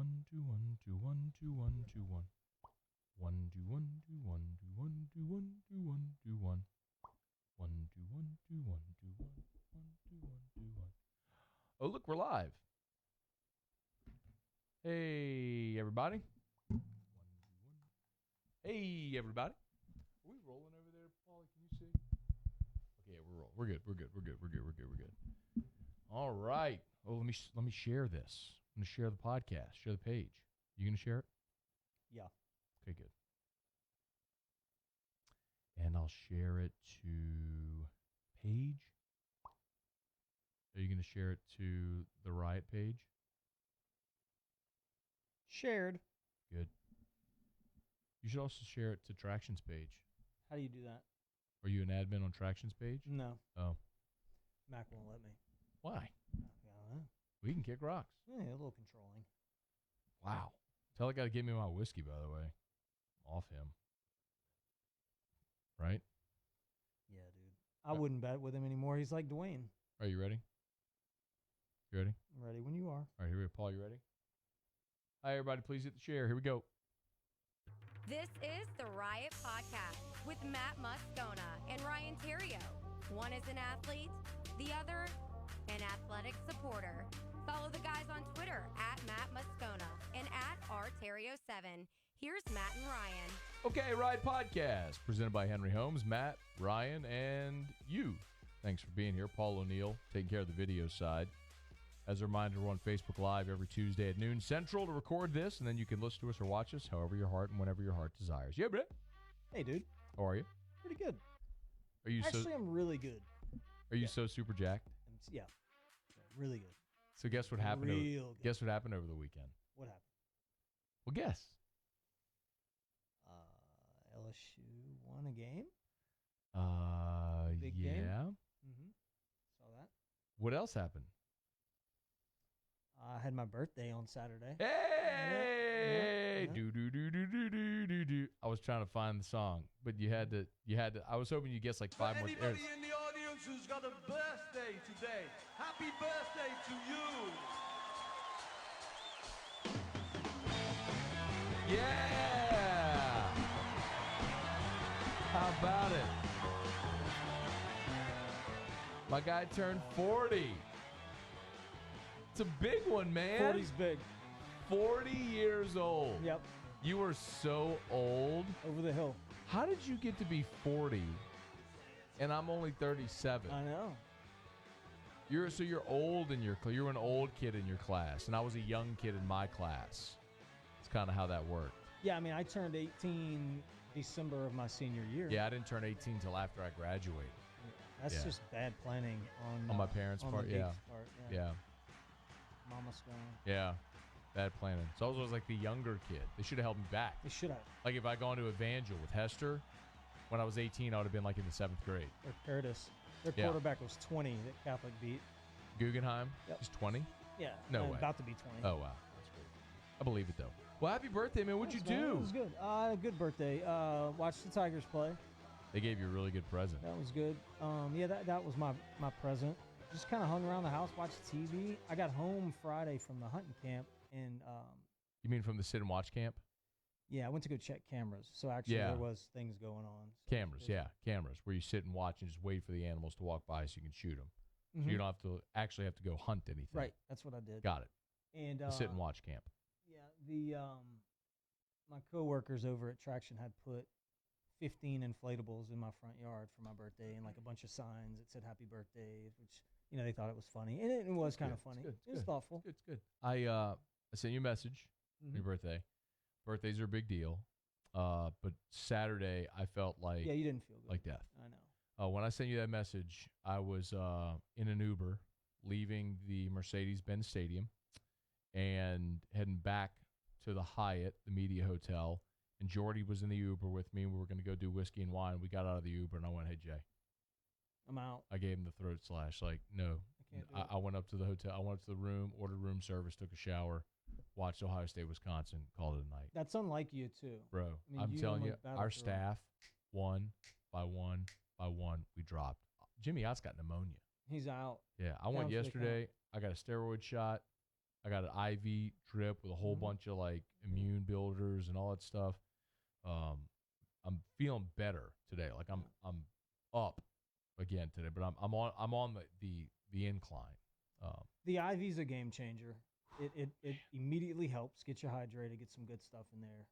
1 2 1 2 1 2 1 2 1 1 2 1 2 1 2 1 2 1 2 1 2 1 1 2 1 2 1 2 1 1 2 1 2 1. Oh, look, we're live. Hey, everybody. 1 2 1. Hey, everybody. Are we rolling over there, Paulie? Can you see? Okay, we're rolling. We're good. We're good. We're good. We're good. We're good. We're good. All right. Oh, let me share this. I'm gonna share the podcast. Share the page. You gonna share it? Yeah. Okay, good. And I'll share it to Paige. Are you gonna share it to the Riot page? Shared. Good. You should also share it to Traction's page. How do you do that? Are you an admin on Traction's page? No. Oh. Mac won't let me. Why? I don't know. We can kick rocks. Yeah, a little controlling. Wow. Tell the guy to give me my whiskey, by the way. Off him. Right? Yeah, dude. I wouldn't bet with him anymore. He's like Dwayne. Are you ready? You ready? I'm ready when you are. All right, here we go. Paul, you ready? Hi, everybody. Please hit the share. Here we go. This is the Riot Podcast with Matt Moscona and Ryan Terrio. One is an athlete, the other an athletic supporter. Follow the guys on Twitter at Matt Moscona and at rterrio7. Here's Matt and Ryan. Okay, Riot Podcast, presented by Henry Holmes, Matt, Ryan, and you. Thanks for being here. Paul O'Neill, taking care of the video side. As a reminder, we're on Facebook Live every Tuesday at noon Central to record this, and then you can listen to us or watch us however your heart and whenever your heart desires. Yeah, Brett? Hey, dude. How are you? Pretty good. Are you Actually, I'm really good. Are you so super jacked? Yeah. Really good. So guess what happened? Guess what happened over the weekend? What happened? Well, guess. LSU won a game. Big yeah. game. Mm-hmm. Saw that. What else happened? I had my birthday on Saturday. Hey! Yeah. Do do do do do do do do. I was trying to find the song, but you had to. I was hoping you guess like five more. Anybody in the audience who's got a birthday today, happy birthday to you. Yeah! How about it? My guy turned 40. It's a big one, man. 40's big. 40 years old. Yep. You are so old. Over the hill. How did you get to be 40 and I'm only 37? I know. You're old in your class. You're an old kid in your class, and I was a young kid in my class. It's kind of how that worked. Yeah, I mean, I turned 18 December of my senior year. Yeah, I didn't turn 18 until after I graduated. That's just bad planning on my parents' part. The Yeah. part. Yeah. Mama's gone. Yeah. Bad planning. So I was like the younger kid. They should have held me back. They should have. Like if I gone to Evangel with Hester, when I was 18, I would have been like in the 7th grade. Or Curtis. Their quarterback was 20 that Catholic beat. Guggenheim? Yep. He's 20? Yeah. No way. About to be 20. Oh, wow. That's great. I believe it, though. Well, happy birthday, man. What'd you do? It was good. Good birthday. Watched the Tigers play. They gave you a really good present. That was good. Yeah, that was my present. Just kind of hung around the house, watched TV. I got home Friday from the hunting camp, and you mean from the sit and watch camp? Yeah, I went to go check cameras. So actually, there was things going on. So cameras, cameras, where you sit and watch and just wait for the animals to walk by so you can shoot them. Mm-hmm. So you don't have to actually have to go hunt anything. Right, that's what I did. Got it. And the sit and watch camp. Yeah, the my coworkers over at Traction had put 15 inflatables in my front yard for my birthday, and like a bunch of signs that said "Happy Birthday," which they thought it was funny, and it was kind of funny. It was thoughtful. It's good. I sent you a message on your birthday. Birthdays are a big deal, but Saturday I felt like you didn't feel good. Like death. I know. When I sent you that message, I was in an Uber leaving the Mercedes-Benz Stadium and heading back to the Hyatt, the media hotel. And Jordy was in the Uber with me. We were going to go do whiskey and wine. We got out of the Uber, and I went, "Hey, Jay, I'm out." I gave him the throat slash. Like, no. I went up to the hotel. I went up to the room, ordered room service, took a shower, watched Ohio State, Wisconsin, called it a night. That's unlike you, too. Bro, I'm telling you, our staff, one by one, we dropped. Jimmy Ott's got pneumonia. He's out. Yeah, I went yesterday. I got a steroid shot. I got an IV drip with a whole bunch of like immune builders and all that stuff. I'm feeling better today. Like I'm up again today, but I'm on the incline. The IV's a game changer. It immediately helps get you hydrated, get some good stuff in there.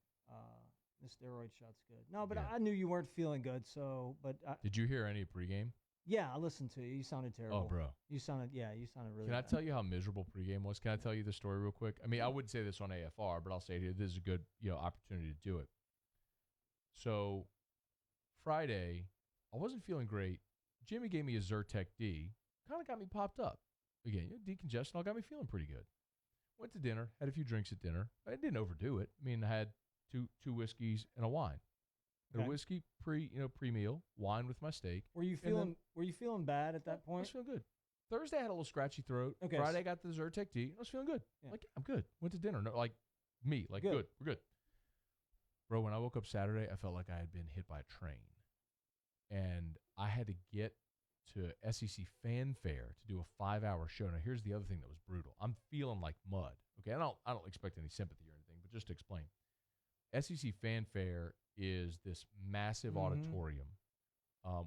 The steroid shot's good. No, but Yeah. I knew you weren't feeling good, so Did you hear any pregame? yeah, I listened to you. You sounded terrible. Oh, bro. You sounded really Can I bad. tell you how miserable pregame was? Can I tell you the story real quick? I mean, I wouldn't say this on AFR, but I'll say it here. This is a good, opportunity to do it. So Friday, I wasn't feeling great. Jimmy gave me a Zyrtec D. Kind of got me popped up. Again, decongestion all got me feeling pretty good. Went to dinner, had a few drinks at dinner. I didn't overdo it. I mean, I had two whiskeys and a wine. Okay. A whiskey pre-meal, wine with my steak. Were you feeling bad at that I point? was feeling good. Thursday I had a little scratchy throat. Okay. Friday I got the Zyrtec D. I was feeling good. Yeah. Like, I'm good. Went to dinner. No, like me. Like, Good. good. We're good. Bro, when I woke up Saturday, I felt like I had been hit by a train. And I had to get to SEC Fanfare to do a 5-hour show. Now, here's the other thing that was brutal. I'm feeling like mud. Okay, I don't expect any sympathy or anything, but just to explain. SEC Fanfare is this massive auditorium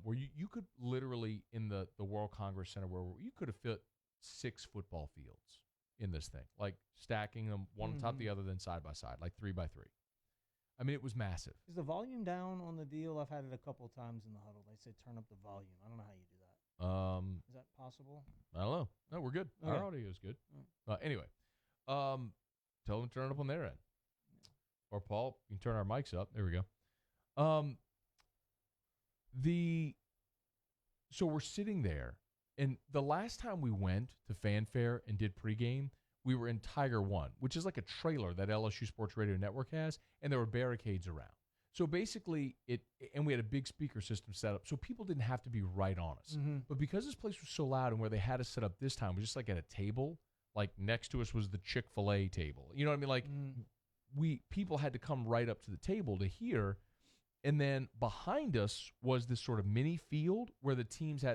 where you could literally, in the World Congress Center, where you could have fit 6 football fields in this thing, like stacking them one on top of the other, then side by side, like 3 by 3. I mean, it was massive. Is the volume down on the deal? I've had it a couple of times in the huddle. They say turn up the volume. I don't know how you do that. Is that possible? I don't know. No, we're good. Okay. Our audio is good. Anyway, tell them to turn it up on their end. Or Paul, you can turn our mics up. There we go. So we're sitting there, and the last time we went to Fanfare and did pregame, we were in Tiger One, which is like a trailer that LSU Sports Radio Network has, and there were barricades around. So basically, and we had a big speaker system set up, so people didn't have to be right on us. But because this place was so loud, and where they had us set up this time was just like at a table, like next to us was the Chick-fil-A table. You know what I mean? Like people had to come right up to the table to hear. And then behind us was this sort of mini field where the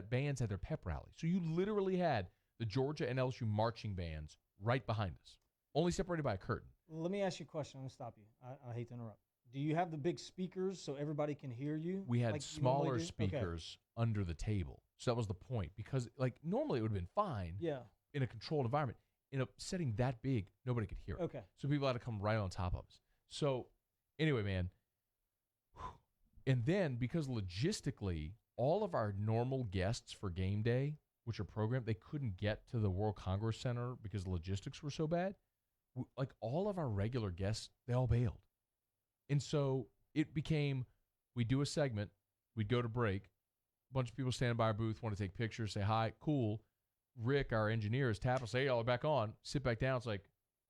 bands had their pep rally. So you literally had the Georgia and LSU marching bands right behind us, only separated by a curtain. Let me ask you a question. I'm going to stop you. I hate to interrupt. Do you have the big speakers so everybody can hear you? We had like smaller speakers under the table. So that was the point. Because like normally it would have been fine in a controlled environment. In a setting that big, nobody could hear it. Okay. So people had to come right on top of us. So anyway, man. And then because logistically, all of our normal guests for game day, which are programmed, they couldn't get to the World Congress Center because the logistics were so bad. Like all of our regular guests, they all bailed. And so it became, we'd do a segment, we'd go to break, a bunch of people standing by our booth, want to take pictures, say hi, cool. Rick, our engineer, is tapping us, say, hey, y'all are back on. Sit back down. It's like,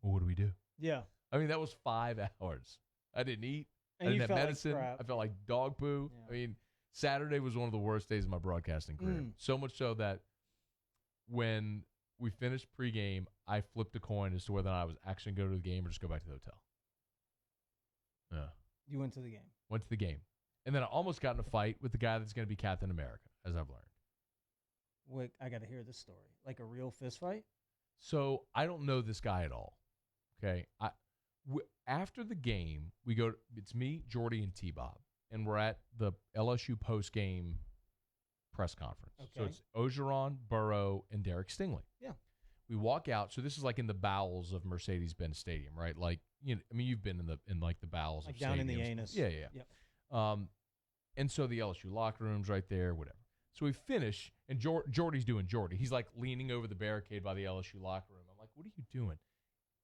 well, what do we do? Yeah. I mean, that was 5 hours. I didn't eat. And I you didn't have felt like medicine. crap. I felt like dog poo. Yeah. I mean, Saturday was one of the worst days of my broadcasting career. So much so that when we finished pregame, I flipped a coin as to whether or not I was actually going to go to the game or just go back to the hotel. Yeah. You went to the game. Went to the game. And then I almost got in a fight with the guy that's going to be Captain America, as I've learned. Wait, I got to hear this story. Like a real fist fight? So I don't know this guy at all. Okay. After the game, it's me, Jordy, and T-Bob. And we're at the LSU post-game press conference. Okay. So it's Ogeron, Burrow, and Derek Stingley. Yeah. We walk out. So this is like in the bowels of Mercedes-Benz Stadium, right? Like, you've been in like the bowels Like of down stadiums. in the anus. Yeah. Yep. And so the LSU locker room's right there, whatever. So we finish, and Jordy's doing Jordy. He's like leaning over the barricade by the LSU locker room. I'm like, what are you doing?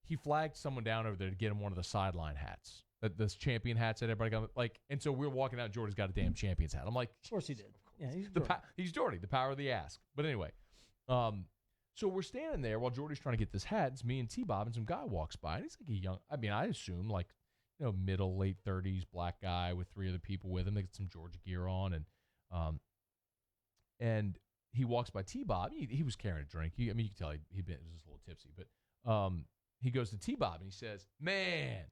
He flagged someone down over there to get him one of the sideline hats, this champion hats that everybody got. Like, and so we're walking out, and Jordy's got a damn champion's hat. I'm like, Of course he did. Yeah, he's Jordy, the power of the ask. But anyway, so we're standing there while Jordy's trying to get this hat. It's me and T-Bob, and some guy walks by, and he's like a young, I assume like, middle, late 30s, black guy with 3 other people with him. They got some Georgia gear on, and he walks by T-Bob. He was carrying a drink. You can tell he was just a little tipsy, but he goes to T-Bob and he says, man,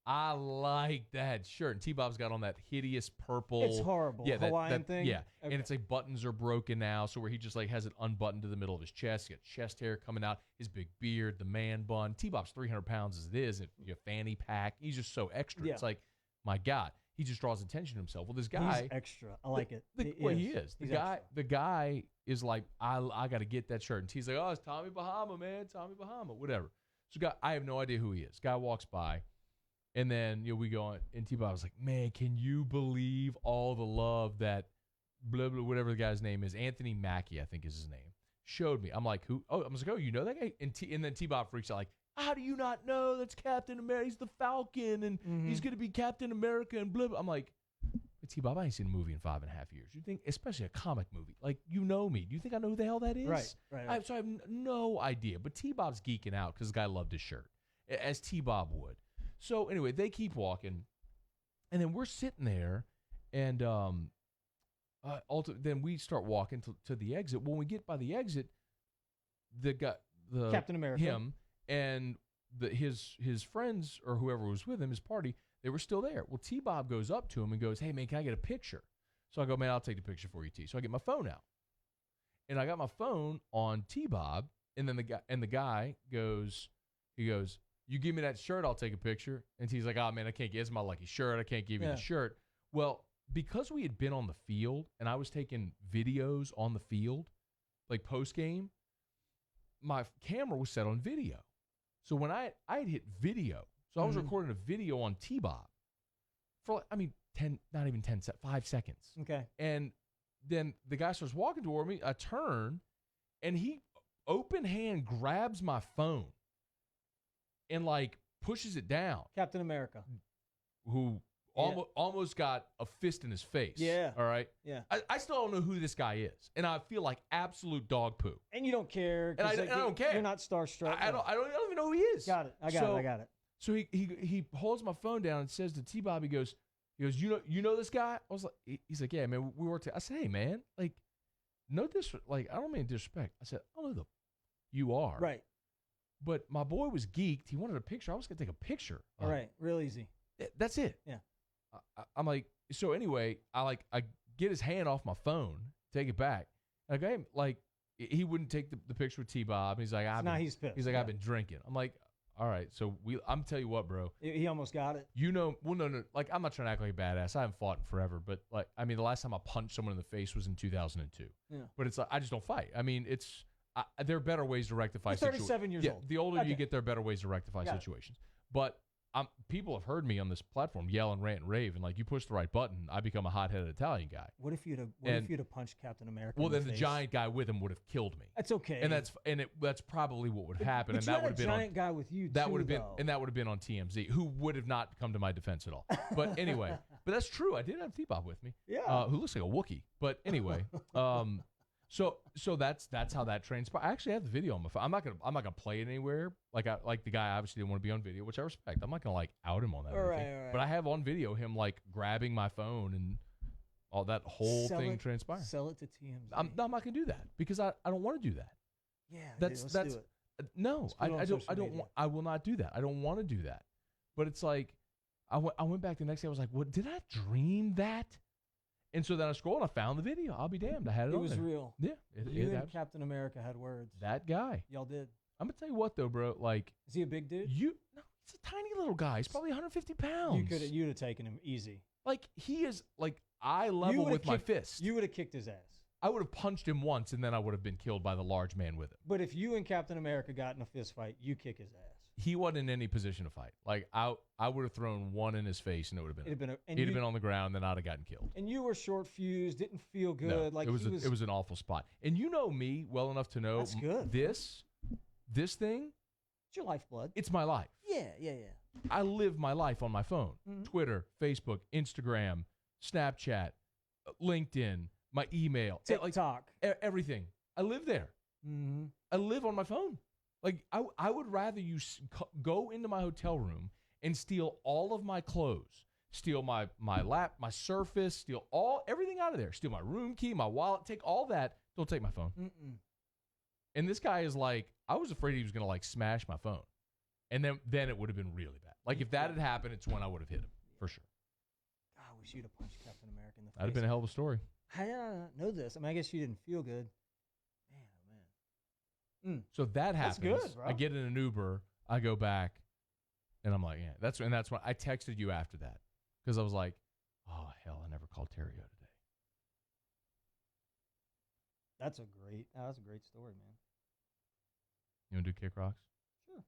I like that shirt. And T-Bob's got on that hideous purple. It's horrible. Yeah, Hawaiian thing? Yeah. Okay. And it's like buttons are broken now, so where he just like has it unbuttoned to the middle of his chest. He got chest hair coming out, his big beard, the man bun. T-Bob's 300 pounds as it is. And a fanny pack. He's just so extra. Yeah. It's like, my God. He just draws attention to himself. Well, this guy. He's extra. I like it. He is. He's The guy is like, I got to get that shirt. And he's like, oh, it's Tommy Bahama, man. Tommy Bahama. Whatever. So I have no idea who he is. Guy walks by. And then we go on, and T-Bob was like, man, can you believe all the love that blah, blah, whatever the guy's name is, Anthony Mackie, I think is his name, showed me. I'm like, who? Oh, I was like, oh, you know that guy? And then T-Bob freaks out like, how do you not know that's Captain America? He's the Falcon, and he's going to be Captain America, and blah, blah. I'm like, T-Bob, I ain't seen a movie in 5.5 years. You think, especially a comic movie, like, you know me. Do you think I know who the hell that is? Right. So I have no idea. But T-Bob's geeking out because the guy loved his shirt, as T-Bob would. So anyway, they keep walking, and then we're sitting there, and then we start walking to the exit. When we get by the exit, the Captain America, him, and his friends or whoever was with him, his party, they were still there. Well, T-Bob goes up to him and goes, "Hey man, can I get a picture?" So I go, "Man, I'll take the picture for you, T." So I get my phone out, and I got my phone on T-Bob, and then the guy goes, "You give me that shirt, I'll take a picture." And he's like, "Oh, man, I can't get it. It's my lucky shirt. I can't give you the shirt." Well, because we had been on the field and I was taking videos on the field, like post-game, my camera was set on video. So when I had hit video, so I was recording a video on T-Bob for, 5 seconds. Okay. And then the guy starts walking toward me. I turn, and he open hand grabs my phone and like pushes it down. Captain America, who almost got a fist in his face. Yeah. All right. Yeah. I still don't know who this guy is, and I feel like absolute dog poo. And you don't care. And I don't care. You're not starstruck. I don't even know who he is. Got it. I got it. So he holds my phone down and says to T-Bob, he goes, you know this guy? I was like, he's like, yeah, man, we worked. I said, hey, man, like, no like, I don't mean disrespect. I said, I don't know you are. Right. But my boy was geeked. He wanted a picture. I was going to take a picture. All right. Real easy. That's it. Yeah. I'm like, so anyway, I get his hand off my phone, take it back. And I go, hey, like, he wouldn't take the picture with T-Bob. He's like, he's pissed. He's like, I've been drinking. I'm like, all right. So I'm tell you what, bro. He almost got it. No. Like, I'm not trying to act like a badass. I haven't fought in forever. But, like, I mean, the last time I punched someone in the face was in 2002. Yeah. But it's like, I just don't fight. I mean, there are better ways to rectify situations. 37 years old. The older you get, there are better ways to rectify situations. But people have heard me on this platform yell and rant and rave, and like, you push the right button, I become a hot-headed Italian guy. What if you'd have punched Captain America? Well, then the giant guy with him would have killed me. That's okay. And that's probably what would happen. But and that would have been giant guy with you. That would have been, and that would have been on TMZ, who would have not come to my defense at all. But anyway, but that's true. I did have T-Bob with me. Yeah. Who looks like a Wookiee. But anyway, So that's how that transpired. I actually have the video on my phone. I'm not gonna play it anywhere. Like the guy obviously didn't want to be on video, which I respect. I'm not gonna like out him on that. Right. But I have on video him like grabbing my phone and all that whole thing transpired. Sell it to TMZ. I'm not gonna do that because I don't want to do that. Yeah. Let's do it. No, I will not do that. I don't want to do that. But it's like I went back the next day. I was like, what? Did I dream that? And so then I scrolled and I found the video. I'll be damned. I had it on there. It was real. Yeah. You and Captain America had words. That guy. Y'all did. I'm going to tell you what, though, bro. Like, is he a big dude? No, he's a tiny little guy. He's probably 150 pounds. You'd have taken him easy. Like, he is, like, eye level with my fist. You would have kicked his ass. I would have punched him once, and then I would have been killed by the large man with him. But if you and Captain America got in a fist fight, you kick his ass. He wasn't in any position to fight. Like, I would have thrown one in his face, and it would have been. He'd have been on the ground, and then I'd have gotten killed. And you were short fused, didn't feel good. No, like it was an awful spot. And you know me well enough to know that's good. This thing. It's your lifeblood. It's my life. Yeah. I live my life on my phone. Mm-hmm. Twitter, Facebook, Instagram, Snapchat, LinkedIn, my email, TikTok, everything. I live there. Mm-hmm. I live on my phone. Like, I would rather you go into my hotel room and steal all of my clothes, steal my Surface, steal everything out of there, steal my room key, my wallet, take all that. Don't take my phone. Mm-mm. And this guy is like, I was afraid he was going to like smash my phone. And then it would have been really bad. Like, if that had happened, it's when I would have hit him, for sure. God, I wish you'd have punched Captain America in the face. That'd have been a hell of a story. I know this. I mean, I guess you didn't feel good. Man, oh, man. So that happens. That's good, bro. I get in an Uber. I go back, and I'm like, yeah. That's when I texted you after that because I was like, oh, hell, I never called Terrio today. That's a great story, man. You want to do Kick Rocks? Sure.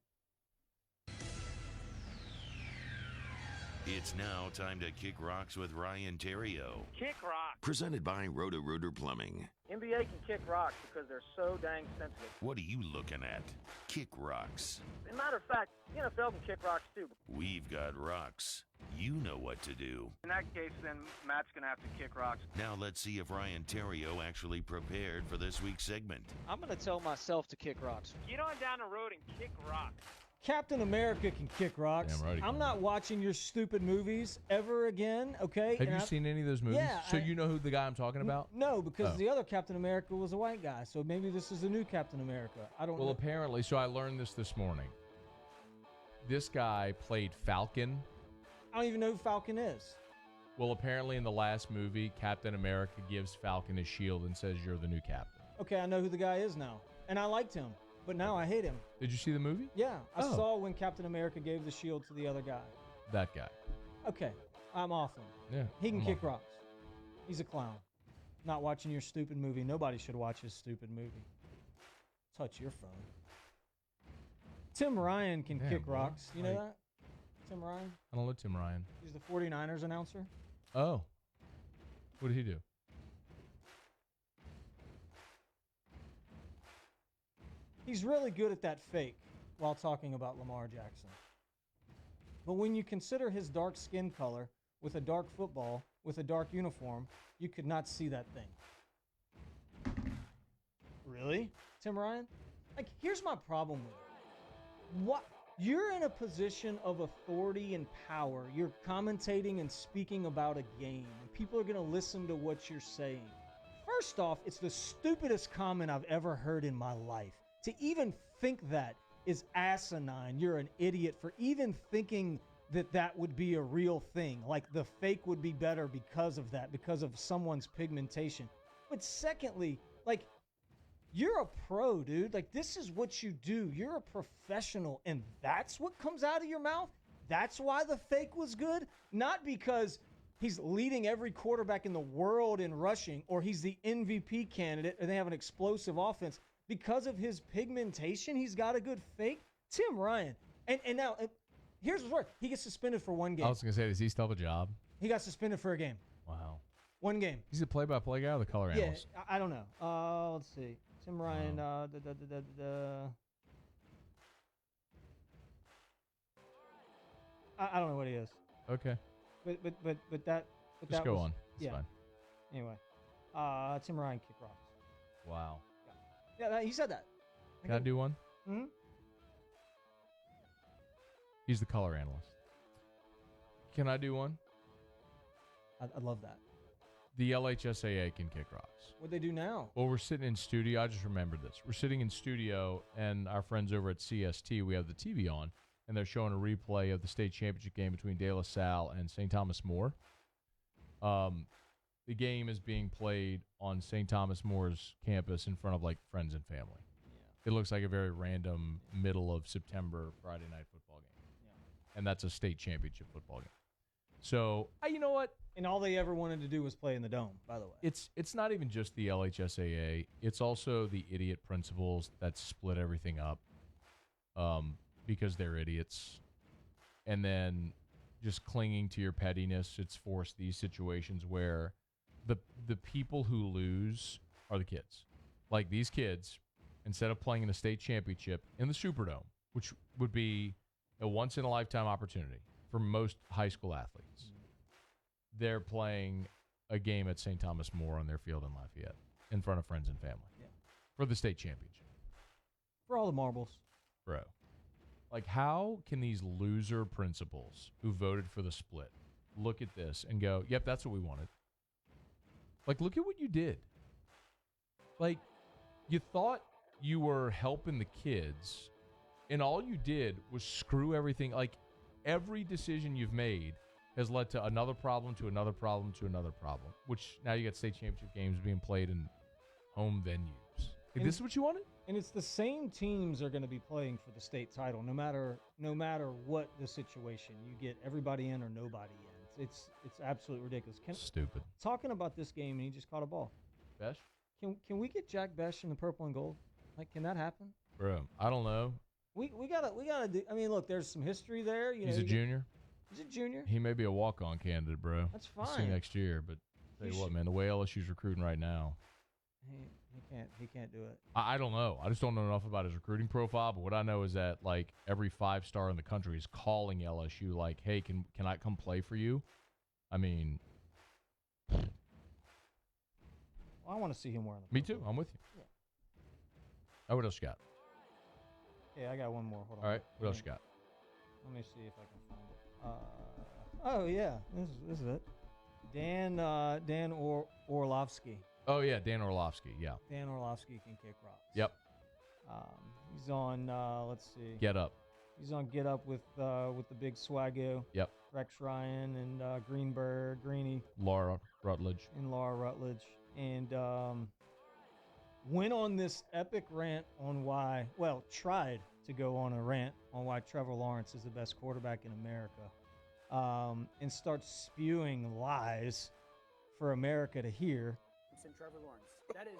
It's now time to Kick Rocks with Ryan Terrio. Kick rocks. Presented by Roto-Rooter Plumbing. NBA can kick rocks because they're so dang sensitive. What are you looking at? Kick Rocks. As a matter of fact, the NFL can kick rocks too. We've got rocks. You know what to do. In that case, then Matt's going to have to kick rocks. Now let's see if Ryan Terrio actually prepared for this week's segment. I'm going to tell myself to kick rocks. Get on down the road and kick rocks. Captain America can kick rocks. Damn right he I'm can. not watching your stupid movies ever again, okay? Have you seen any of those movies? Yeah, So you know who the guy I'm talking about? No, because Oh. the other Captain America was a white guy, so maybe this is the new Captain America. I don't Well, know. apparently, so I learned this morning. This guy played Falcon. I don't even know who Falcon is. Well, apparently in the last movie, Captain America gives Falcon his shield and says, you're the new captain. Okay, I know who the guy is now. And I liked him, but now I hate him. Did you see the movie? Yeah, I Oh. saw when Captain America gave the shield to the other guy. That guy. Okay, I'm off him. Yeah. He can I'm kick on. rocks. He's a clown. Not watching your stupid movie. Nobody should watch his stupid movie. Touch your phone. Tim Ryan can Damn, kick boy. rocks. You know Like- that? Tim Ryan? I don't know Tim Ryan. He's the 49ers announcer. Oh. What did he do? He's really good at that fake while talking about Lamar Jackson. But when you consider his dark skin color with a dark football, with a dark uniform, you could not see that thing. Really? Tim Ryan? Like, here's my problem with it. What? You're in a position of authority and power. You're commentating and speaking about a game, and people are going to listen to what you're saying. First off, it's the stupidest comment I've ever heard in my life. To even think that is asinine. You're an idiot for even thinking that that would be a real thing. Like the fake would be better because of that, because of someone's pigmentation. But secondly, like, you're a pro, dude. Like, this is what you do. You're a professional, and that's what comes out of your mouth? That's why the fake was good? Not because he's leading every quarterback in the world in rushing, or he's the MVP candidate, and they have an explosive offense. Because of his pigmentation, he's got a good fake? Tim Ryan. And now, here's what's worse. He gets suspended for one game. I was going to say, does he still have a job? He got suspended for a game. Wow. One game. He's a play-by-play guy or the color Yeah, analyst? I don't know. Let's see. Tim Ryan. I don't know what he is. Okay. But Just that go was, on. It's yeah. fine. Anyway, Tim Ryan kick rocks. Wow. Yeah, he said that. Can I do one? Hmm. He's the color analyst. Can I do one? I love that. The LHSAA can kick rocks. What they do now? Well, we're sitting in studio. I just remembered this. We're sitting in studio, and our friends over at CST, we have the TV on, and they're showing a replay of the state championship game between De La Salle and St. Thomas More. The game is being played on St. Thomas More's campus in front of, like, friends and family. Yeah. It looks like a very random middle of September Friday night football game. Yeah. And that's a state championship football game. So, you know what? And all they ever wanted to do was play in the dome, by the way. It's not even just the LHSAA. It's also the idiot principals that split everything up because they're idiots. And then just clinging to your pettiness, it's forced these situations where the people who lose are the kids. Like these kids, instead of playing in a state championship in the Superdome, which would be a once-in-a-lifetime opportunity for most high school athletes, they're playing a game at St. Thomas More on their field in Lafayette in front of friends and family for the state championship. For all the marbles. Bro. Like, how can these loser principals who voted for the split look at this and go, yep, that's what we wanted? Like, look at what you did. Like, you thought you were helping the kids, and all you did was screw everything. Like, every decision you've made has led to another problem, to another problem, to another problem, which now you got state championship games being played in home venues. Like, this is what you wanted? And it's the same teams are going to be playing for the state title, no matter what the situation. You get everybody in or nobody in. It's absolutely ridiculous. Stupid. Talking about this game, and he just caught a ball. Besh? Can we get Jack Besh in the purple and gold? Like, can that happen? Bro, I don't know. We gotta do. I mean, look, there's some history there. He's a junior. He's a junior. He may be a walk-on candidate, bro. That's fine. We'll see next year, but tell you what, man, the way LSU's recruiting right now. He can't do it. I don't know. I just don't know enough about his recruiting profile, but what I know is that, like, every 5-star in the country is calling LSU like, hey, can I come play for you? I mean, well, I want to see him wearing the me too. I'm with you. Yeah. Oh, what else you got? Yeah, I got one more. Hold on. All right, what else you got? Let me see if I can find it. Oh yeah, this is it. Dan Orlovsky. Oh yeah, Dan Orlovsky. Yeah. Dan Orlovsky can kick rocks. Yep. He's on. Let's see. Get Up. He's on Get Up with the big swaggo. Yep. Rex Ryan and Greenie. Laura Rutledge. And Laura Rutledge, and went on this epic rant on tried to go on a rant on why Trevor Lawrence is the best quarterback in America, and starts spewing lies for America to hear. And Trevor Lawrence. That is.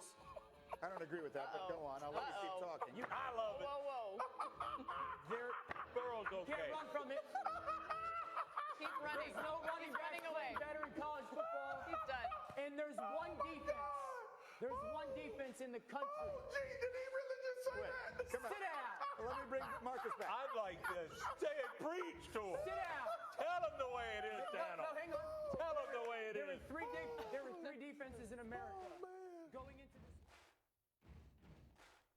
I don't agree with that, but go on. I'll let you keep talking. I love it. Whoa. Burrow's okay. Can't run from it. Keep running. There's no running back running away. better in college football. He's done. And there's one defense. There's one defense in the country. Gee, did he really just say that? Come on. Sit down. Let me bring Marcus back. I'd like to say it, preach to him. Sit down. Tell him the way it is, Daniel. No, hang on. Tell him the way it There is. were three defenses in America going into this.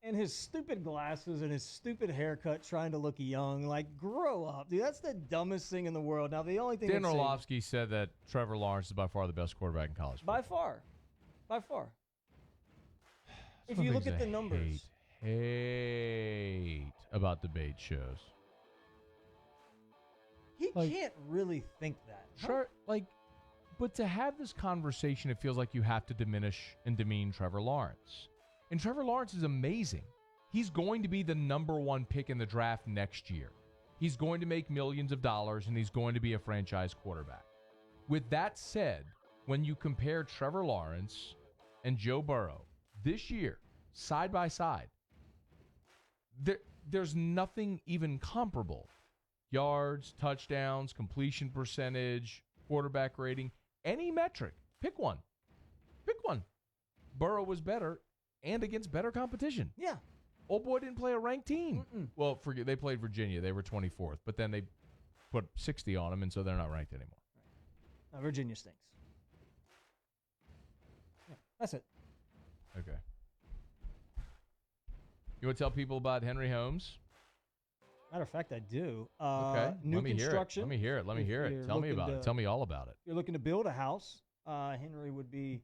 And his stupid glasses and his stupid haircut, trying to look young. Like, grow up, dude. That's the dumbest thing in the world. Now, the only thing Dan Orlovsky said that Trevor Lawrence is by far the best quarterback in college football. By far. If you look at the numbers. Hate about debate shows. He can't really think that. Sure, but to have this conversation, it feels like you have to diminish and demean Trevor Lawrence. And Trevor Lawrence is amazing. He's going to be the #1 pick in the draft next year. He's going to make millions of dollars, and he's going to be a franchise quarterback. With that said, when you compare Trevor Lawrence and Joe Burrow this year, side by side, there's nothing even comparable. Yards, touchdowns, completion percentage, quarterback rating, any metric. Pick one. Burrow was better and against better competition. Yeah. Old boy didn't play a ranked team. Well, they played Virginia. They were 24th, but then they put 60 on them, and so they're not ranked anymore. Right. Virginia stinks. Yeah, that's it. Okay. You want to tell people about Henry Henry? Matter of fact, I do. Okay. New construction. Let me hear it. Tell me about it. Tell me all about it. If you're looking to build a house, Henry would be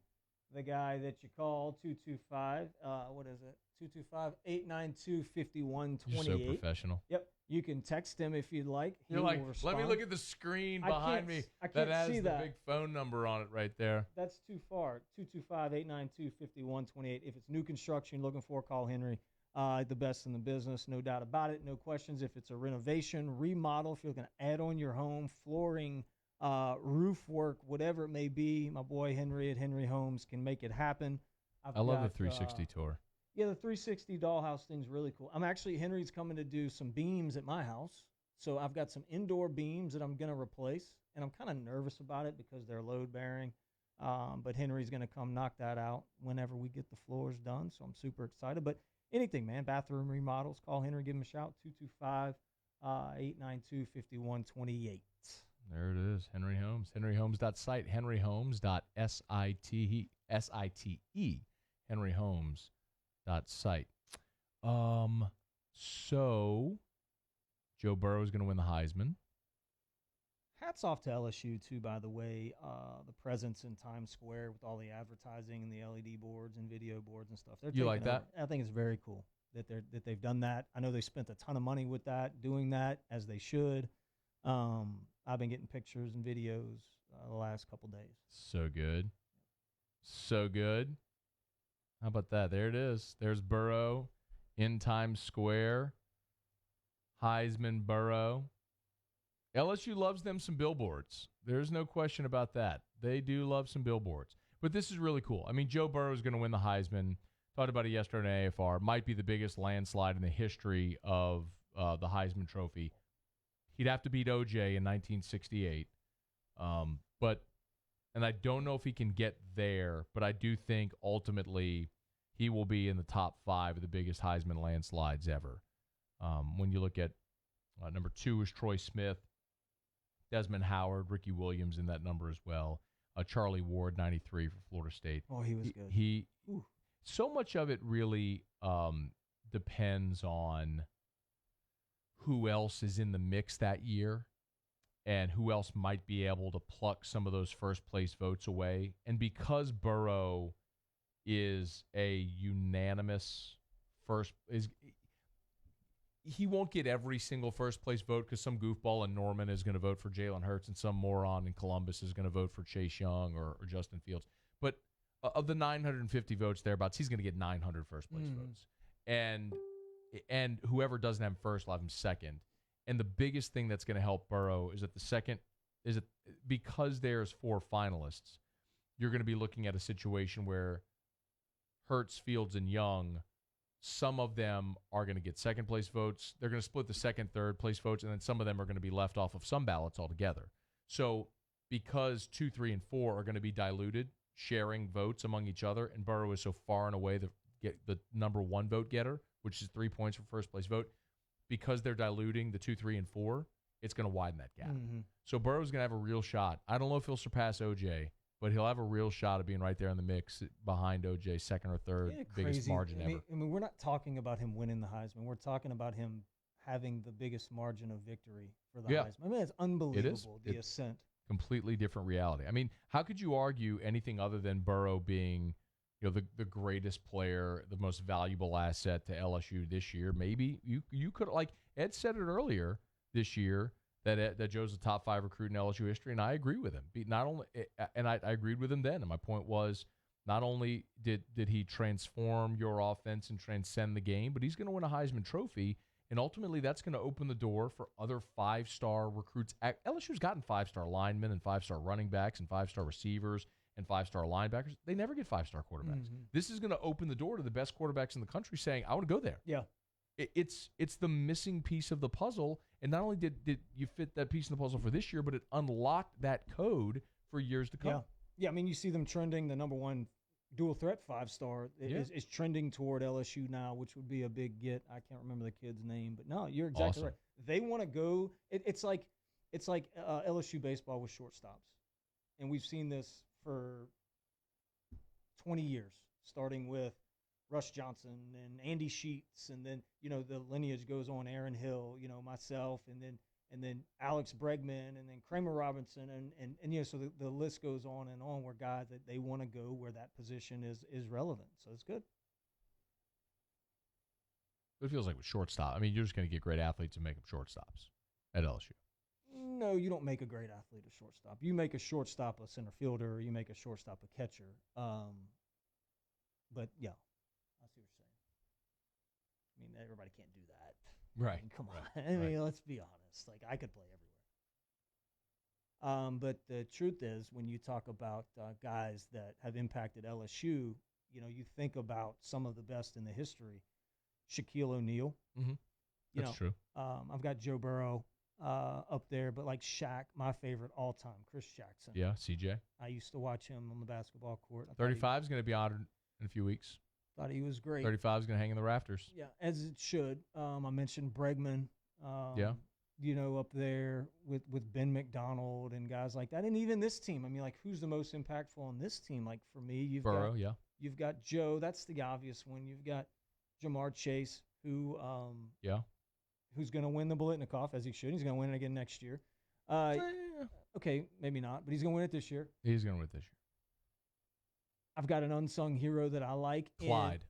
the guy that you call 225. What is it? 225-892-5128. You're so professional. Yep. You can text him if you'd like. You're like, let me look at the screen behind me. That has the big phone number on it right there. That's too far. 225-892-5128. If it's new construction you're looking for, call Henry. The best in the business, no doubt about it. No questions. If it's a renovation, remodel, if you're going to add on your home, flooring, roof work, whatever it may be, my boy Henry at Henry Homes can make it happen. I love the 360 tour. Yeah, the 360 dollhouse thing's really cool. Henry's coming to do some beams at my house. So I've got some indoor beams that I'm going to replace, and I'm kind of nervous about it because they're load bearing. But Henry's going to come knock that out whenever we get the floors done. So I'm super excited. But anything, man, bathroom remodels, call Henry, give him a shout, 225-892-5128. There it is, Henry Homes. HenryHomes.site, HenryHomes.site, HenryHomes.site. So Joe Burrow is going to win the Heisman. Hats off to LSU, too, by the way. The presence in Times Square with all the advertising and the LED boards and video boards and stuff. You like that? I think it's very cool that they've done that. I know they spent a ton of money with that, doing that, as they should. I've been getting pictures and videos the last couple days. So good. So good. How about that? There it is. There's Burrow in Times Square. Heisman Burrow. LSU loves them some billboards. There's no question about that. They do love some billboards. But this is really cool. I mean, Joe Burrow is going to win the Heisman. Talked about it yesterday in AFR. Might be the biggest landslide in the history of the Heisman Trophy. He'd have to beat OJ in 1968. And I don't know if he can get there, but I do think ultimately he will be in the top 5 of the biggest Heisman landslides ever. When you look at number 2 is Troy Smith, Desmond Howard, Ricky Williams in that number as well. Charlie Ward, 93 for Florida State. Oh, he was good. So much of it really depends on who else is in the mix that year and who else might be able to pluck some of those first-place votes away. And because Burrow is a unanimous he won't get every single first-place vote because some goofball in Norman is going to vote for Jalen Hurts and some moron in Columbus is going to vote for Chase Young or Justin Fields. But of the 950 votes thereabouts, he's going to get 900 first-place votes. And whoever doesn't have him first will have him second. And the biggest thing that's going to help Burrow is because there's 4 finalists, you're going to be looking at a situation where Hurts, Fields, and Young, some of them are going to get second-place votes. They're going to split the second, third-place votes, and then some of them are going to be left off of some ballots altogether. So because 2, 3, and 4 are going to be diluted, sharing votes among each other, and Burrow is so far and away the number 1 vote getter, which is 3 points for first-place vote, because they're diluting the 2, 3, and 4, it's going to widen that gap. Mm-hmm. So Burrow's going to have a real shot. I don't know if he'll surpass OJ, but he'll have a real shot of being right there in the mix behind OJ, second or third, biggest margin ever. I mean, we're not talking about him winning the Heisman. We're talking about him having the biggest margin of victory for the Heisman. I mean, it's unbelievable, the ascent. Completely different reality. I mean, how could you argue anything other than Burrow being, the greatest player, the most valuable asset to LSU this year? Maybe you could, like Ed said it earlier this year, that Joe's a top 5 recruit in LSU history, and I agree with him. I agreed with him then, and my point was, not only did he transform your offense and transcend the game, but he's going to win a Heisman Trophy, and ultimately that's going to open the door for other 5-star recruits. LSU's gotten 5-star linemen and 5-star running backs and 5-star receivers and 5-star linebackers. They never get 5-star quarterbacks. Mm-hmm. This is going to open the door to the best quarterbacks in the country saying, I want to go there. Yeah. It's the missing piece of the puzzle, and not only did you fit that piece of the puzzle for this year, but it unlocked that code for years to come. Yeah. I mean, you see them trending. The number 1 dual threat 5-star is trending toward LSU now, which would be a big get. I can't remember the kid's name, but no, you're exactly right. They want to go. It's like LSU baseball with shortstops, and we've seen this for 20 years, starting with Rush Johnson and Andy Sheets, and then the lineage goes on. Aaron Hill, myself, and then Alex Bregman, and then Kramer Robinson, and so the list goes on and on, where guys that they want to go where that position is relevant. So it's good. It feels like with shortstop, I mean, you're just going to get great athletes and make them shortstops at LSU. No, you don't make a great athlete a shortstop. You make a shortstop a center fielder, or you make a shortstop a catcher. But yeah. I see what you're saying. I mean, everybody can't do that. Right. I mean, come on. I mean, let's be honest. Like, I could play everywhere. But the truth is, when you talk about guys that have impacted LSU, you think about some of the best in the history. Shaquille O'Neal. Mm-hmm. That's true. I've got Joe Burrow up there, but like Shaq, my favorite all time, Chris Jackson. Yeah, CJ. I used to watch him on the basketball court. 35 is going to be honored in a few weeks. Thought he was great. 35 is going to hang in the rafters. Yeah, as it should. I mentioned Bregman. Up there with Ben McDonald and guys like that, and even this team. I mean, like, who's the most impactful on this team? Like, for me, you've got Joe. That's the obvious one. You've got Jamar Chase, who's going to win the Biletnikoff, as he should. He's going to win it again next year. Okay, maybe not, but he's going to win it this year. He's going to win it this year. I've got an unsung hero that I like. Clyde.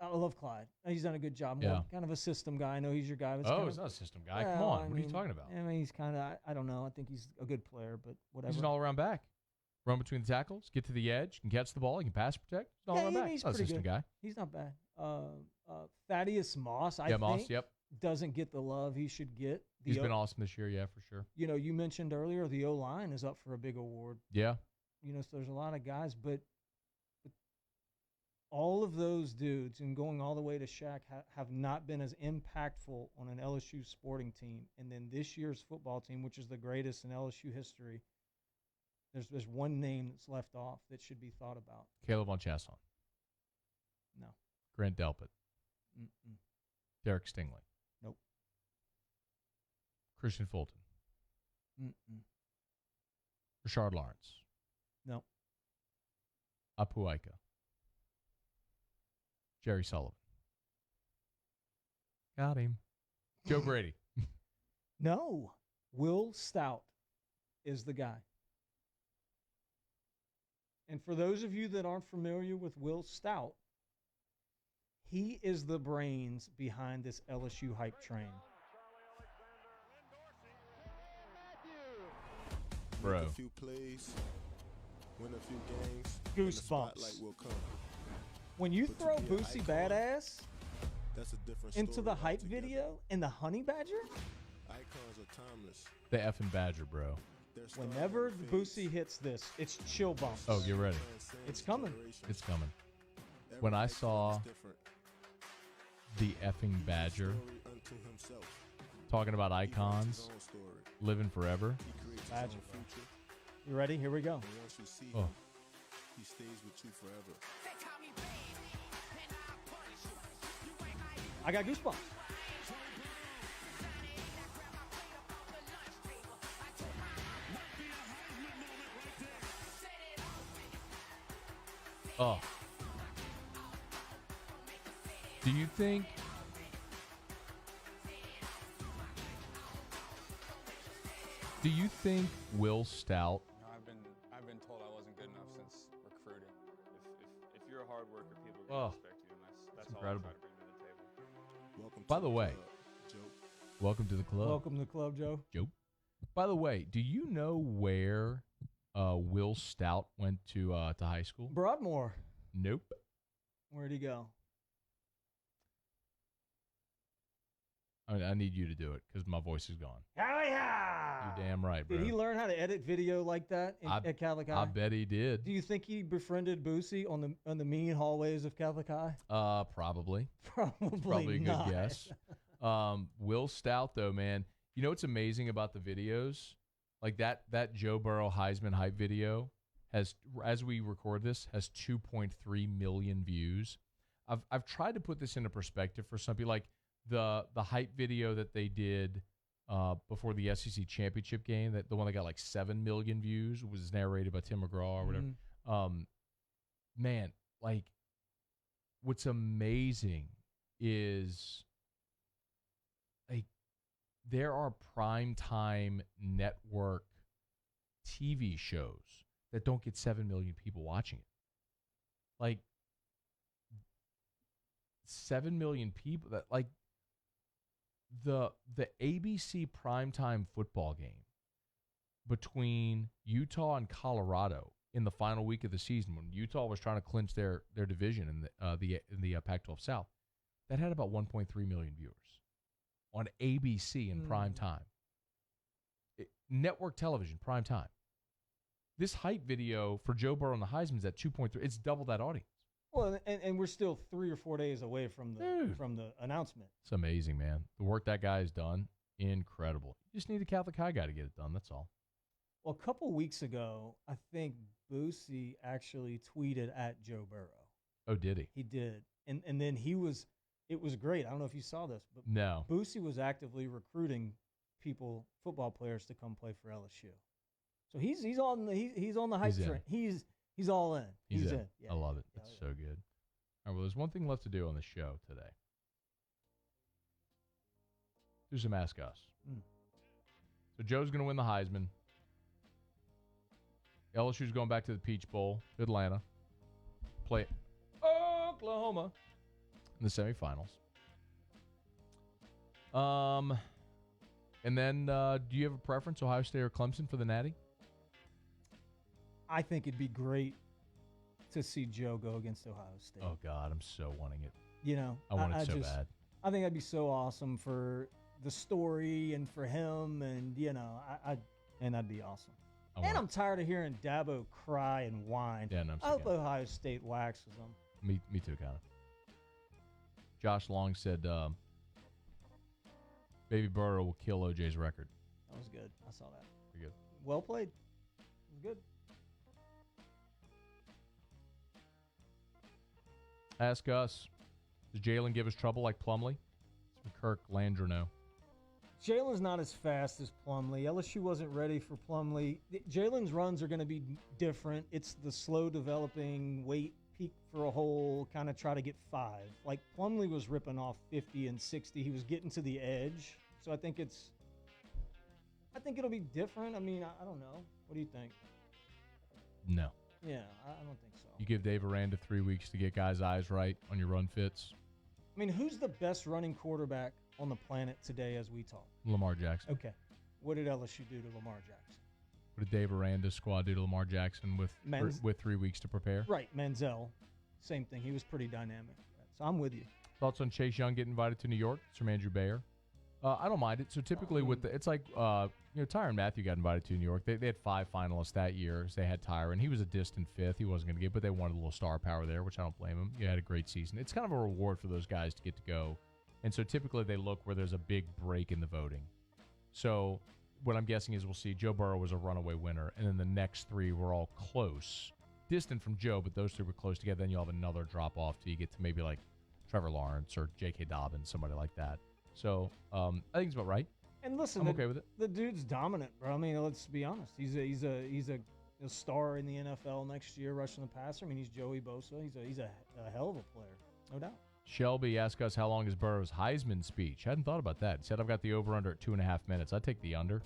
I love Clyde. He's done a good job. Yeah. Kind of a system guy. I know he's your guy. He's not a system guy. Come on. What are you talking about? I mean, he's kind of, I don't know. I think he's a good player, but whatever. He's an all-around back. Run between the tackles, get to the edge, can catch the ball, he can pass protect. He's an all-around back. He's not a pretty system good. guy. He's not bad. Thaddeus Moss, I Moss, think, yep. doesn't get the love he should get. He's been awesome this year, yeah, for sure. You know, you mentioned earlier the O-line is up for a big award. Yeah. You know, so there's a lot of guys, but all of those dudes, and going all the way to Shaq, have not been as impactful on an LSU sporting team. And then this year's football team, which is the greatest in LSU history, there's one name that's left off that should be thought about. Caleb Von Chasson. No. Grant Delpit. Mm-mm. Derek Stingley. Nope. Christian Fulton. Mm-mm. Rashard Lawrence. No. Apu Ika. Jerry Sullivan. Got him. Joe Brady. No. Will Stout is the guy. And for those of you that aren't familiar with Will Stout, he is the brains behind this LSU hype train. Bro. A few plays, win a few games. Goosebumps. When you throw Boosie Badass into the hype video and the Honey Badger, icons are timeless. The effing Badger, bro. Whenever Boosie hits this, it's chill bumps. Oh, get ready. It's coming. It's coming. When I saw the effing Badger talking about icons living forever. Badger. You ready? Here we go. Oh. He stays with you forever. I got goosebumps. Oh. Do you think Will Stout? I've been told I wasn't good enough since recruiting. If you're a hard worker, people are gonna respect you, and that's incredible. all I try to bring to the table. Welcome By the way, welcome to the club. Welcome to the club, Joe. By the way, do you know where Will Stout went to high school? Broadmoor. Nope. Where'd he go? I need you to do it because my voice is gone. Oh, yeah. You damn right, bro. Did he learn how to edit video like that at Catholic High? I bet he did. Do you think he befriended Boosie on the mean hallways of Catholic High? Probably. Probably a not. good guess. Will Stout, though, man. You know what's amazing about the videos? Like that Joe Burrow Heisman hype video has, as we record this, has 2.3 million views. I've tried to put this into perspective for some people, like the hype video that they did before the SEC championship game, that the one that got like 7 million views, was narrated by Tim McGraw or whatever. Mm-hmm. Man, like what's amazing is like there are primetime network TV shows that don't get 7 million people watching it. Like 7 million people that like the ABC primetime football game between Utah and Colorado in the final week of the season, when Utah was trying to clinch their division in the Pac-12 South, that had about 1.3 million viewers on ABC in prime time. Network television, prime time. This hype video for Joe Burrow and the Heisman's at 2.3. It's double that audience. Well, and we're still 3 or 4 days away from the announcement. It's amazing, man. The work that guy has done, incredible. You just need a Catholic High guy to get it done. That's all. Well, a couple weeks ago, I think Boosie actually tweeted at Joe Burrow. Oh, did he? He did. And then it was great. I don't know if you saw this, but no. Boosie was actively recruiting football players to come play for LSU. So he's on the hype train. He's all in. He's in. Yeah, I love it. It's so good. All right, well, there's one thing left to do on the show today. Do some Ask Us. So Joe's going to win the Heisman. LSU's going back to the Peach Bowl, Atlanta. Play Oklahoma. in the semifinals. And then do you have a preference, Ohio State or Clemson, for the Natty? I think it'd be great to see Joe go against Ohio State. Oh, God, I'm so wanting it. You know, I want it so bad. I think that'd be so awesome for the story and for him, and, you know, and that'd be awesome. And I'm tired of hearing Dabo cry and whine. Yeah, no, I hope Ohio State waxes them. Me too, kind of. Josh Long said Baby Burrow will kill OJ's record. That was good. I saw that. Pretty good. Well played. It was good. Ask us. Does Jalen give us trouble like Plumlee? It's from Kirk Landreneau. Jalen's not as fast as Plumlee. LSU wasn't ready for Plumlee. Jalen's runs are going to be different. It's the slow developing, wait, peek for a hole, kind of try to get 5. Like Plumlee was ripping off 50 and 60. He was getting to the edge. So I think it'll be different. I mean, I don't know. What do you think? No. Yeah, I don't think so. You give Dave Aranda 3 weeks to get guys' eyes right on your run fits. I mean, who's the best running quarterback on the planet today as we talk? Lamar Jackson. Okay. What did LSU do to Lamar Jackson? What did Dave Aranda's squad do to Lamar Jackson with 3 weeks to prepare? Right. Manziel, same thing. He was pretty dynamic. So I'm with you. Thoughts on Chase Young getting invited to New York? It's from Andrew Bayer. I don't mind it. So typically it's like Tyrann Mathieu got invited to New York. They had 5 finalists that year. So they had Tyrann. He was a distant 5th. He wasn't going to get, but they wanted a little star power there, which I don't blame him. He had a great season. It's kind of a reward for those guys to get to go. And so typically they look where there's a big break in the voting. So what I'm guessing is we'll see Joe Burrow was a runaway winner, and then the next 3 were all close. Distant from Joe, but those 3 were close together. Then you'll have another drop-off till you get to maybe like Trevor Lawrence or J.K. Dobbins, somebody like that. So I think it's about right. And listen, I'm okay with it. The dude's dominant, bro. I mean, let's be honest. He's a star in the NFL next year, rushing the passer. I mean, he's Joey Bosa. He's a hell of a player, no doubt. Shelby asked us how long is Burrow's Heisman speech. I hadn't thought about that. He said I've got the over/under at 2.5 minutes. I'd take the under.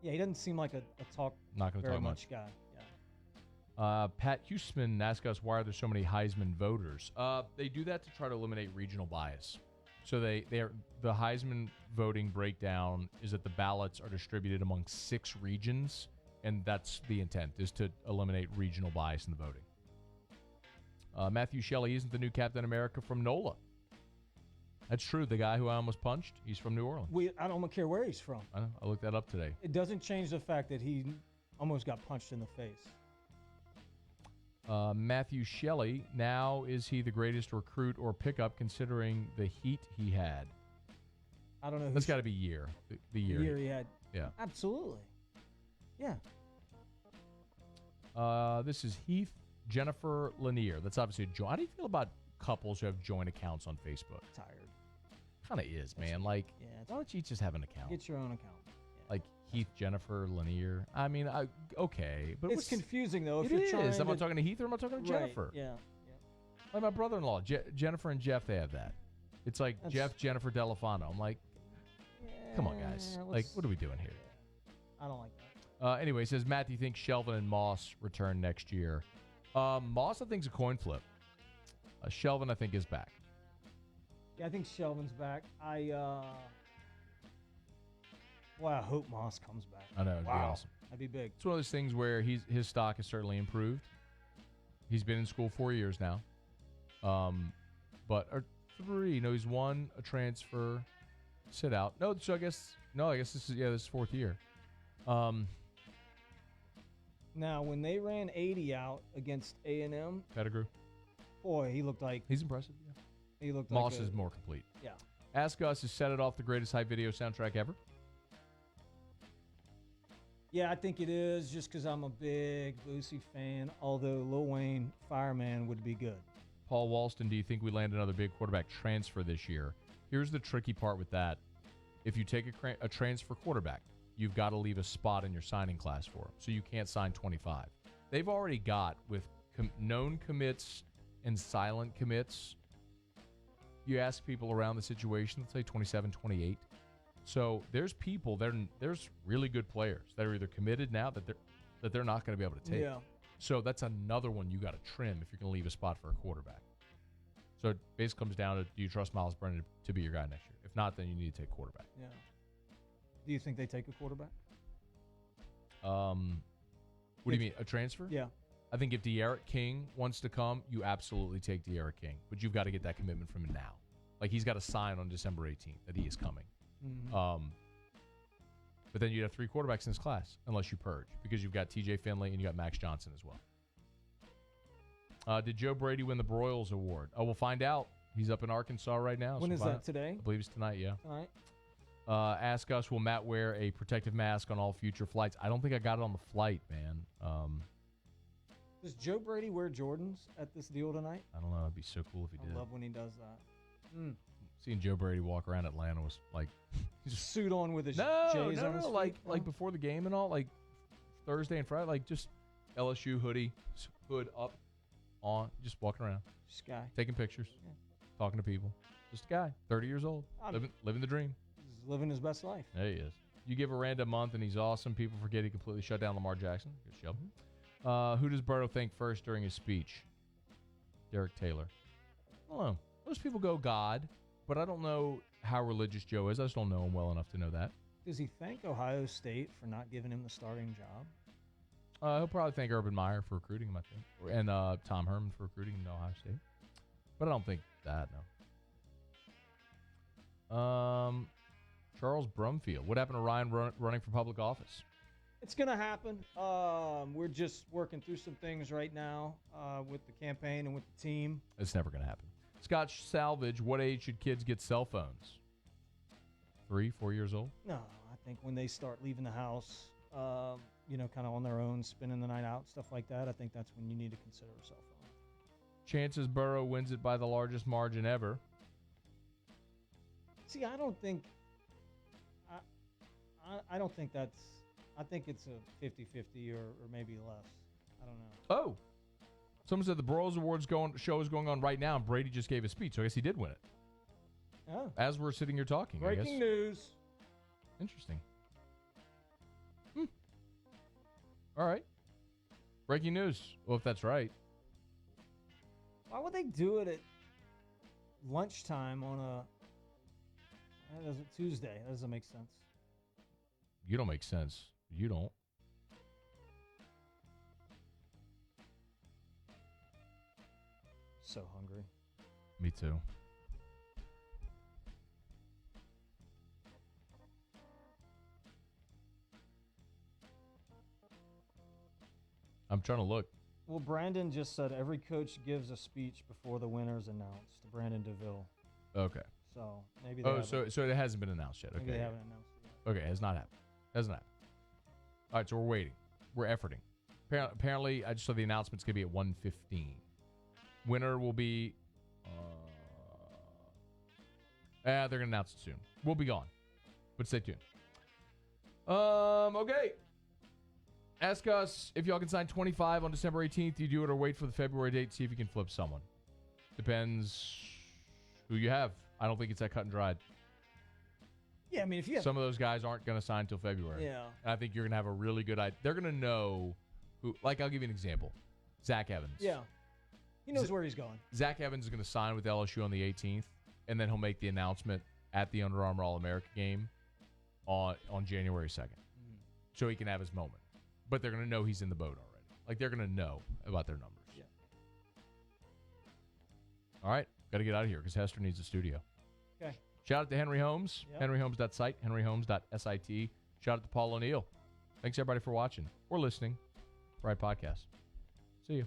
Yeah, he doesn't seem like a talk. Not going to talk much guy. Yeah. Pat Huseman asked us why are there so many Heisman voters. They do that to try to eliminate regional bias. So the Heisman voting breakdown is that the ballots are distributed among 6 regions, and that's the intent, is to eliminate regional bias in the voting. Matthew Shelley isn't the new Captain America from NOLA. That's true. The guy who I almost punched, he's from New Orleans. I don't care where he's from. I know. I looked that up today. It doesn't change the fact that he almost got punched in the face. Matthew Shelley, now is he the greatest recruit or pickup considering the heat he had? I don't know. That's got to be year. The year. The year he had. Yeah. Absolutely. Yeah. This is Heath Jennifer Lanier. That's obviously a joint. How do you feel about couples who have joint accounts on Facebook? Tired. Kind of is, man. Like, why don't you just have an account? Get your own account. Like Heath Jennifer Lanier. I mean, okay, but it's confusing though. It is. Am I talking to Heath or am I talking to Jennifer? Yeah. Like my brother-in-law, Jennifer and Jeff, they have that. It's like Jeff, Jennifer Delafano. I'm like, come on, guys. Like, what are we doing here? I don't like that. Anyway, it says, Matt, do you think Shelvin and Moss return next year? Moss, I think, is a coin flip. Shelvin, I think, is back. Yeah, I think Shelvin's back. I hope Moss comes back. I know. It'd be awesome. That'd be big. It's one of those things where his stock has certainly improved. He's been in school 4 years now. Or 3. No, he's won a transfer, sit out. No, so I guess this is 4th year. Now, when they ran 80 out against A&M, Pettigrew, boy, he looked like he's impressive. Yeah. He looked Moss like is more complete. Yeah. Ask Us has set it off the greatest hype video soundtrack ever. Yeah, I think it is just because I'm a big Boosie fan, although Lil Wayne Fireman would be good. Paul Walston, do you think we land another big quarterback transfer this year? Here's the tricky part with that. If you take a transfer quarterback, you've got to leave a spot in your signing class for him, so you can't sign 25. They've already got, with known commits and silent commits, you ask people around the situation, let's say 27, 28. So there's people, there's really good players that are either committed now that they're not going to be able to take. Yeah. So that's another one you got to trim if you're going to leave a spot for a quarterback. So it basically comes down to, do you trust Miles Brennan to be your guy next year? If not, then you need to take quarterback. Yeah. Do you think they take a quarterback? What do you mean, a transfer? Yeah. I think if De'Aaron King wants to come, you absolutely take De'Aaron King. But you've got to get that commitment from him now. Like, he's got to sign on December 18th that he is coming. Mm-hmm. But then you'd have 3 quarterbacks in this class, unless you purge, because you've got TJ Finley and you got Max Johnson as well. Did Joe Brady win the Broyles Award? Oh, we'll find out. He's up in Arkansas right now. When is that, today? I believe it's tonight, yeah. All right. Ask us, will Matt wear a protective mask on all future flights? I don't think I got it on the flight, man. Does Joe Brady wear Jordans at this deal tonight? I don't know. It'd be so cool if he did. I love when he does that. Seeing Joe Brady walk around Atlanta was like... just suit on with his J's on his feet? Like before the game and all, like Thursday and Friday, like just LSU hoodie, hood up, on, just walking around. Just a guy. Taking pictures, talking to people. Just a guy, 30 years old, living the dream. He's living his best life. There he is. You give a random month and he's awesome. People forget he completely shut down Lamar Jackson. Good show. Who does Burrow thank first during his speech? Derek Taylor. I don't know. Most people go God, but I don't know how religious Joe is. I just don't know him well enough to know that. Does he thank Ohio State for not giving him the starting job? He'll probably thank Urban Meyer for recruiting him, I think. And Tom Herman for recruiting him to Ohio State. But I don't think that, no. Charles Brumfield. What happened to Ryan running for public office? It's going to happen. We're just working through some things right now with the campaign and with the team. It's never going to happen. Scott Salvage, what age should kids get cell phones? 3, 4 years old? No, I think when they start leaving the house, kind of on their own, spending the night out, stuff like that, I think that's when you need to consider a cell phone. Chances Burrow wins it by the largest margin ever. See, I don't think I don't think that's – I think it's a 50-50 or maybe less. I don't know. Oh. Someone said the Broyles Awards show is going on right now, and Brady just gave a speech, so I guess he did win it. Oh. As we're sitting here talking, Breaking news. Interesting. All right. Breaking news. Well, if that's right. Why would they do it at lunchtime on a Tuesday? That doesn't make sense. You don't make sense. You don't. So hungry. Me too. I'm trying to look. Well, Brandon just said every coach gives a speech before the winner's announced. Brandon DeVille. Okay. So maybe they so it hasn't been announced yet. Okay. Maybe they haven't announced it yet. Okay, it has not happened. Hasn't happened. All right, so we're waiting. We're efforting. Apparently, I just saw the announcement's going to be at 1:15. Winner will be... they're going to announce it soon. We'll be gone. But stay tuned. Okay. Ask us if y'all can sign 25 on December 18th. You do it or wait for the February date. See if you can flip someone. Depends who you have. I don't think it's that cut and dried. Yeah, I mean, if you have... Some of those guys aren't going to sign until February. Yeah. And I think you're going to have a really good idea. They're going to know who... Like, I'll give you an example. Zach Evans. Yeah. He knows where he's going. Zach Evans is going to sign with LSU on the 18th, and then he'll make the announcement at the Under Armour All-America game on January 2nd. So he can have his moment. But they're going to know he's in the boat already. Like, they're going to know about their numbers. Yeah. All right. Got to get out of here because Hester needs a studio. Okay. Shout out to Henry Holmes. Yep. HenryHolmes.site. HenryHolmes.site. Shout out to Paul O'Neill. Thanks, everybody, for watching or listening. Riot Podcast. See you.